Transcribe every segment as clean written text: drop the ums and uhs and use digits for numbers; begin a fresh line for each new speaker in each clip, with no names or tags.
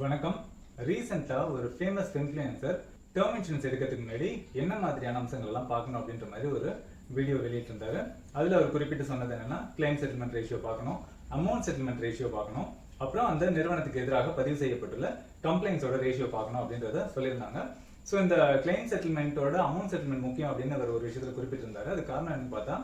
வணக்கம். ரீசெண்டா ஒரு ஃபேமஸ் இன்ஃப்ளூயன்சர் டேர்ம் இன்சூரன்ஸ் எடுக்கிறதுக்கு முன்னாடி என்ன மாதிரியான அம்சங்கள் எல்லாம் பார்க்கணும் அப்படின்ற மாதிரி ஒரு வீடியோ வெளியிட்டிருந்தாரு. அதுல அவர் குறிப்பிட்டு சொன்னது என்னன்னா, கிளைம் செட்டில்மெண்ட் ரேஷியோ பார்க்கணும், அமௌண்ட் செட்டில்மெண்ட் ரேஷியோ பார்க்கணும், அப்புறம் அந்த நிறுவனத்துக்கு எதிராக பதிவு செய்யப்பட்டுள்ள கம்ப்ளைண்ட்ஸோட ரேஷியோ பார்க்கணும் அப்படின்றத சொல்லியிருந்தாங்க. ஸோ இந்த கிளைம் செட்டில்மெண்ட்டோட அமௌண்ட் செட்டில்மெண்ட் முக்கியம் அப்படின்னு அவர் ஒரு விஷயத்துல குறிப்பிட்டிருந்தாரு. அது காரணம் என்னன்னு பார்த்தா,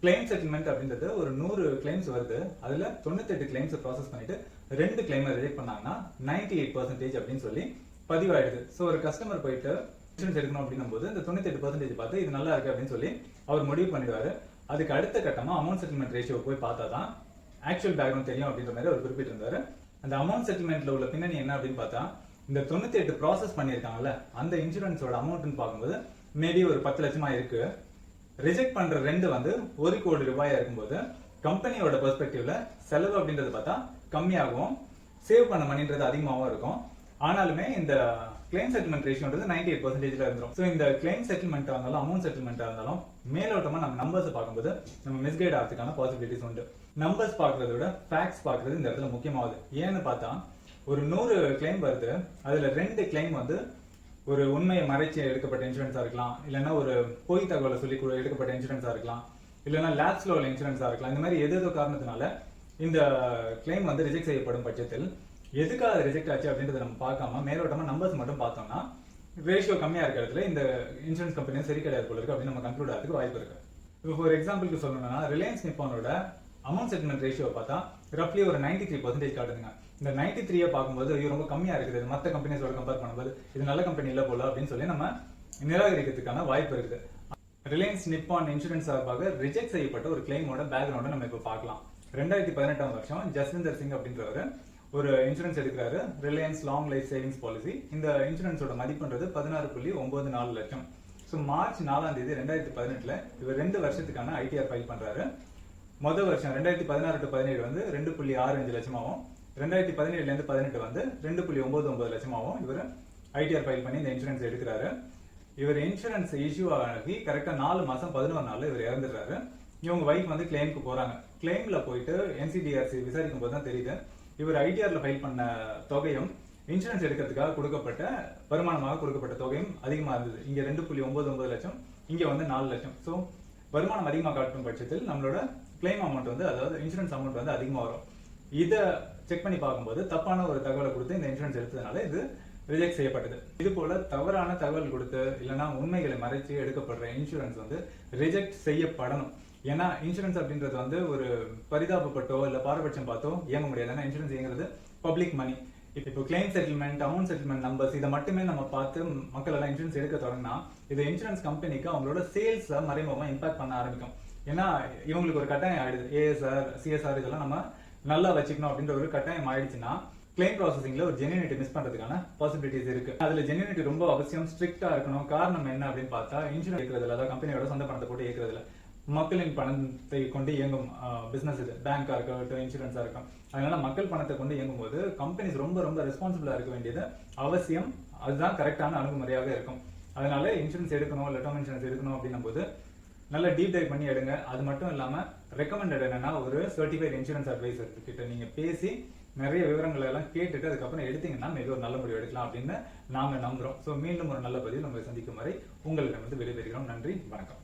கிளைம் செட்டில்மெண்ட் அப்படின்றது ஒரு 100 கிளைம்ஸ் வருது, அதுல 98 கிளைம்ஸ் ப்ராசஸ் பண்ணிட்டு 2 கிளைமை ரிஜெக்ட் பண்ணாங்கன்னா 98% அப்படின்னு சொல்லி பதிவாயிடுது. ஸோ ஒரு கஸ்டமர் போயிட்டு இன்சூரன்ஸ் எடுக்கணும் அப்படின்னும் போது இந்த 98% பார்த்து இது நல்லா இருக்கு அப்படின்னு சொல்லி அவர் முடிவு பண்ணிடுவாரு. அதுக்கு அடுத்த கட்டமா அமௌண்ட் செட்டில்மெண்ட் ரேஷியோ போய் பார்த்தா தான் ஆக்சுவல் பேக்ரவுண்ட் தெரியும் அப்படின்ற மாதிரி அவர் குறிப்பிட்டிருந்தாரு. அந்த அமௌண்ட் செட்டில்மெண்ட்ல உள்ள பின்னணி என்ன அப்படின்னு பார்த்தா, இந்த 98 ப்ராசஸ் பண்ணியிருக்காங்கல்ல, அந்த இன்சூரன்ஸோட அமௌண்ட்னு பார்க்கும்போது மேபி ஒரு 10 லட்சமா இருக்கு. ரிஜெக்ட் பண்ற 2 வந்து 1 கோடி ரூபாயா இருக்கும்போது கம்பெனியோட பெர்ஸ்பெக்டிவ்ல செலவு அப்படின்றது பார்த்தா கம்மியாகவும் சேவ் பண்ண மணின்றது அதிகமாகவும் இருக்கும். ஆனாலுமே இந்த கிளைம் செட்டில்மெண்ட் ரேஷியோன்றது 98%ல இருந்துரும். ஸோ இந்த கிளைம் செட்டில்மெண்ட்டாக இருந்தாலும் அமௌண்ட் செட்டில்மெண்ட்டாக இருந்தாலும் மேலோட்டமா நம்ம நம்பர்ஸ் பார்க்கும்போது நம்ம மிஸ்கைட் ஆகிறதுக்கான பாசிபிலிட்டிஸ் உண்டு. நம்பர்ஸ் பார்க்கறத விட ஃபேக்ட்ஸ் பார்க்கறது இந்த இடத்துல முக்கியமாகுது. ஏன்னு பார்த்தா, ஒரு 100 கிளைம் வருது, அதுல 2 கிளைம் வந்து ஒரு உண்மையை மறைச்சு எடுக்கப்பட்ட இன்சூரன்ஸா இருக்கலாம், இல்லைன்னா ஒரு பொய் தகவலை சொல்லி எடுக்கப்பட்ட இன்சூரன்ஸா இருக்கலாம், இல்லைன்னா லேப்ஸ்ல உள்ள இன்சூரன்ஸா இருக்கலாம். இந்த மாதிரி ஏதேதோ காரணத்தினால இந்த கிளைம் வந்து ரிஜெக்ட் செய்யப்படும் பட்சத்தில் எதுக்காக ரிஜெக்ட் ஆச்சு அப்படின்றத நம்ம பார்க்காம மேலோட்டமா நம்பர்ஸ் மட்டும் பார்த்தோம்னா ரேஷியோ கம்மியா இருக்க இடத்துல இந்த இன்சூரன்ஸ் கம்பெனியும் சரி கிடையாது போல இருக்கு அப்படின்னு நம்ம கன்க்ளூட் ஆகிறதுக்கு வாய்ப்பு இருக்கு. இப்போ ஃபார் எக்ஸாம்பிளுக்கு சொல்லணும்னா, ரிலையன்ஸ் நிப்பானோட அமௌண்ட் செட்டில்மெண்ட் ரேஷியோ பார்த்தா ரஃப்லி ஒரு 93% காட்டுதுங்க. இந்த 93 பார்க்கும்போது இது ரொம்ப கம்மியா இருக்குது, மற்ற கம்பெனிஸோட கம்பேர் பண்ணும்போது இது நல்ல கம்பெனி இல்ல போல அப்படின்னு சொல்லி நம்ம நிராகரிக்கிறதுக்கான வாய்ப்பு இருக்குது. ரிலையன்ஸ் நிப்பான் இன்சூரன்ஸ் சார்பாக ரிஜெக்ட் செய்யப்பட்ட ஒரு கிளைமோட பேக்ரவுண்டை நம்ம இப்போ பார்க்கலாம். 2018 வருஷம் ஜஸ்விந்தர் சிங் அப்படின்றவர் ஒரு இன்சூரன்ஸ் எடுக்கிறாரு, Reliance long life savings policy. இந்த இன்சூரன்ஸோட மதிப்புன்றது 16.94 லட்சம். ஸோ மார்ச் 4 2018 இவர் 2 வருஷத்துக்கான ஐடிஆர் ஃபைல் பண்றாரு. முதல் வருஷம் 2016 to 17 வந்து 2.65 லட்சமாகவும், 2017 18 வந்து 2.99 லட்சமாகவும் இவர் ஐடிஆர் ஃபைல் பண்ணி இந்த இன்சூரன்ஸ் எடுக்கிறாரு. இவர் இன்சூரன்ஸ் இஷ்யூ ஆகி கரெக்டா 4 மாசம் 11 நாள்ல இவர் இறந்துடுறாரு. இவங்க வைஃப் வந்து கிளைமுக்கு போறாங்க. கிளைம்ல போயிட்டு என்சிடிஆர்சி விசாரிக்கும் போது தான் தெரியுது, இவர் ஐடிஆர்ல ஃபைல் பண்ண தொகையும் இன்சூரன்ஸ் எடுக்கிறதுக்காக கொடுக்கப்பட்ட வருமானமாக கொடுக்கப்பட்ட தொகையும் அதிகமா இருந்தது. இங்க 2.99 லட்சம், இங்க வந்து 4 லட்சம். ஸோ வருமானம் அதிகமாக காட்டும் பட்சத்தில் நம்மளோட கிளைம் அமௌண்ட் வந்து, அதாவது இன்சூரன்ஸ் அமௌண்ட் வந்து அதிகமாக வரும். இதை செக் பண்ணி பார்க்கும்போது தப்பான ஒரு தகவலை கொடுத்து இந்த இன்சூரன்ஸ் எடுத்ததுனால இது ரிஜெக்ட் செய்யப்பட்டது. இது போல தவறான தகவல் கொடுத்து இல்லைன்னா உண்மைகளை மறைச்சு எடுக்கப்படுற இன்சூரன்ஸ் வந்து ரிஜெக்ட் செய்யப்படணும். ஏன்னா இன்சூரன்ஸ் அப்படின்றது வந்து ஒரு பரிதாபப்பட்டோ இல்ல பாரபட்சம் பார்த்தோ இயங்க முடியாது. ஏன்னா இன்சூரன்ஸ் இயங்குறது பப்ளிக் மணி. இப்போ claim settlement, amount settlement numbers இதை மட்டுமே நம்ம பார்த்து மக்கள் எல்லாம் இன்சூரன்ஸ் எடுக்க தொடங்கினா இது இன்சூரன்ஸ் கம்பெனிக்கு அவங்களோட சேல்ஸ் மறைமுகமா இம்பாக்ட் பண்ண ஆரம்பிக்கும். ஏன்னா இவங்களுக்கு ஒரு கட்டாயம் ஆயிடுது, ஏஎஸ்ஆர் சிஎஸ்ஆர் இதெல்லாம் நம்ம நல்லா வச்சுக்கணும் அப்படின்ற ஒரு கட்டாயம் ஆயிடுச்சுன்னா கிளைம் ப்ராசஸிங்ல ஒரு ஜென்யூனிட்டி மிஸ் பண்றதுக்கான பாசிபிலிட்டிஸ் இருக்கு. அதுல ஜென்யூனிட்டி ரொம்ப அவசியம், ஸ்ட்ரிக்டா இருக்கணும். காரணம் என்ன அப்படின்னு பார்த்தா, இன்சூரன்ஸ் இயக்குறதுல, அதாவது கம்பெனியோட சொந்த பணத்தை போட்டு இயக்குறதுல மக்களின் பணத்தை கொண்டு இயங்கும் பிசினஸ் இது. பேங்கா இருக்கட்டும், இன்சூரன்ஸா இருக்கும். அதனால மக்கள் பணத்தை கொண்டு இயங்கும் போது கம்பெனிஸ் ரொம்ப ரொம்ப ரெஸ்பான்சிபிளா இருக்க வேண்டியது அவசியம். அதுதான் கரெக்டான அணுகுமுறையாக இருக்கும். அதனால இன்சூரன்ஸ் எடுக்கணும் இல்ல டேர்ம் இன்சூரன்ஸ் எடுக்கணும் அப்படின்னும் போது நல்லா டீப் டைவ் பண்ணி எடுங்க. அது மட்டும் இல்லாம ரெக்கமெண்டட் என்னன்னா, ஒரு சர்டிஃபைட் இன்சூரன்ஸ் அட்வைசர் கிட்ட நீங்க பேசி நிறைய விவரங்களை எல்லாம் கேட்டுட்டு அதுக்கப்புறம் எடுத்தீங்கன்னா மிக ஒரு நல்ல முடிவு எடுக்கலாம் அப்படின்னு நாங்க நம்புறோம். ஸோ மீண்டும் ஒரு நல்ல பதிவில் நம்ம சந்திக்கும் வரை உங்களிடம் விடைபெறுகிறோம். நன்றி, வணக்கம்.